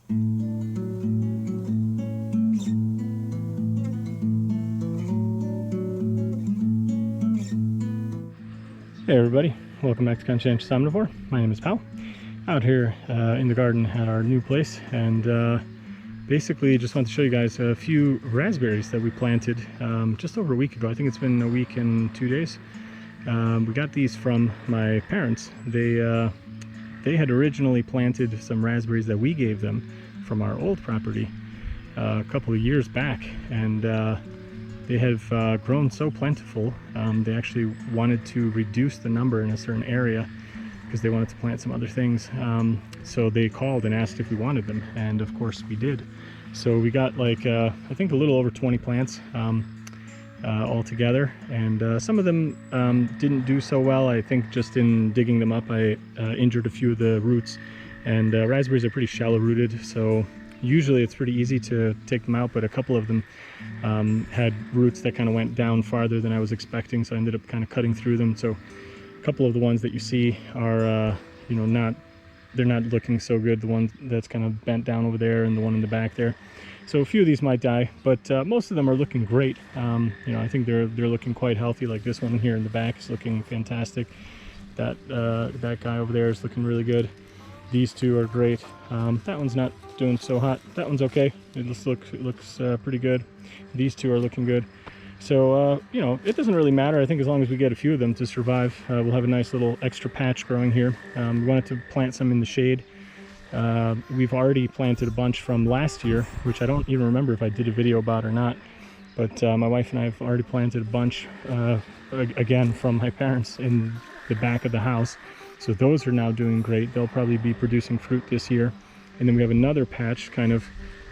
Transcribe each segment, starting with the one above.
Hey everybody, welcome back to Conscientious Omnivore. My name is Pal. Out here in the garden at our new place, and basically just want to show you guys a few raspberries that we planted just over a week ago. I think it's been a week and 2 days. We got these from my parents. They had originally planted some raspberries that we gave them from our old property a couple of years back, and they have grown so plentiful. They actually wanted to reduce the number in a certain area because they wanted to plant some other things. So they called and asked if we wanted them, and of course we did. So we got like I think a little over 20 plants all together, and some of them didn't do so well. I think just in digging them up I injured a few of the roots, and raspberries are pretty shallow rooted, so usually it's pretty easy to take them out, but a couple of them had roots that kind of went down farther than I was expecting, so I ended up kind of cutting through them. So a couple of the ones that you see are you know, they're not looking so good. The one that's kind of bent down over there and the one in the back there. So a few of these might die, but most of them are looking great. You know, I think they're looking quite healthy. Like this one here in the back is looking fantastic. That guy over there is looking really good. These two are great. That one's not doing so hot. That one's okay. It just looks pretty good. These two are looking good. So you know, it doesn't really matter. I think as long as we get a few of them to survive, we'll have a nice little extra patch growing here. We wanted to plant some in the shade. We've already planted a bunch from last year, which I don't even remember if I did a video about or not. But my wife and I have already planted a bunch again from my parents in the back of the house. So those are now doing great. They'll probably be producing fruit this year. And then we have another patch kind of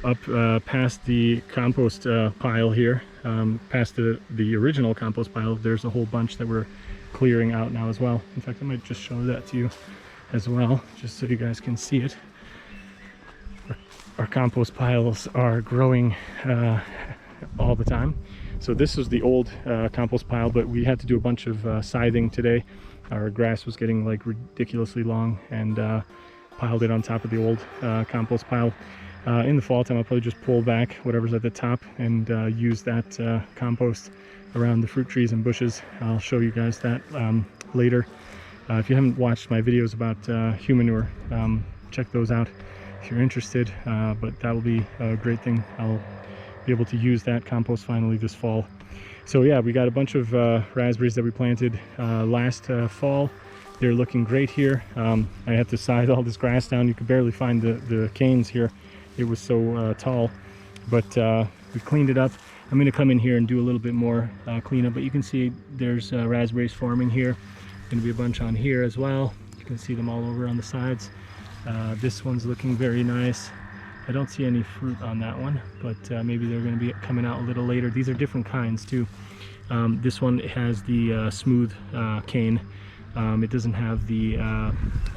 up past the compost pile here, past the original compost pile. There's a whole bunch that we're clearing out now as well. In fact, I might just show that to you as well, just so you guys can see it. Our compost piles are growing all the time. So this is the old compost pile, but we had to do a bunch of scything today. Our grass was getting like ridiculously long, and piled it on top of the old compost pile. In the fall time I'll probably just pull back whatever's at the top and use that compost around the fruit trees and bushes. I'll show you guys that later. If you haven't watched my videos about human manure, check those out if you're interested, but that will be a great thing. I'll be able to use that compost finally this fall. So yeah, we got a bunch of raspberries that we planted last fall. They're looking great here. I had to scythe all this grass down. You could barely find the canes here. It was so tall, but we cleaned it up. I'm gonna come in here and do a little bit more cleanup, but you can see there's raspberries forming here. Gonna be a bunch on here as well. You can see them all over on the sides. This one's looking very nice. I don't see any fruit on that one, but maybe they're going to be coming out a little later. These are different kinds too. This one has the smooth cane. It doesn't have the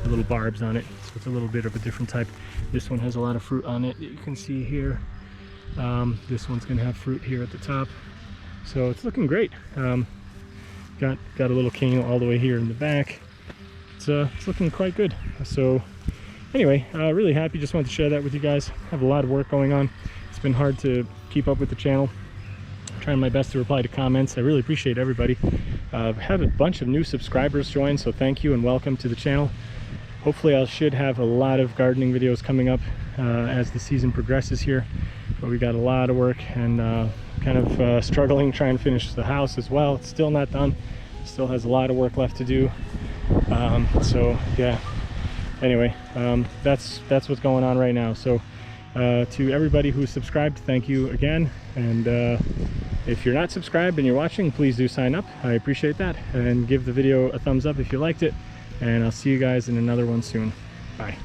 little barbs on it, so it's a little bit of a different type. This one has a lot of fruit on it that you can see here. This one's going to have fruit here at the top, so it's looking great. Got a little cane all the way here in the back. It's looking quite good. So anyway, really happy. Just wanted to share that with you guys. I have a lot of work going on. It's been hard to keep up with the channel. I'm trying my best to reply to comments. I really appreciate everybody. I've had a bunch of new subscribers join, so thank you and welcome to the channel. Hopefully I should have a lot of gardening videos coming up as the season progresses here. But we got a lot of work, and kind of struggling trying to finish the house as well. It's still not done. Still has a lot of work left to do. So yeah. Anyway, that's what's going on right now. So to everybody who's subscribed, thank you again. And if you're not subscribed and you're watching, please do sign up. I appreciate that, and give the video a thumbs up if you liked it, and I'll see you guys in another one soon. Bye.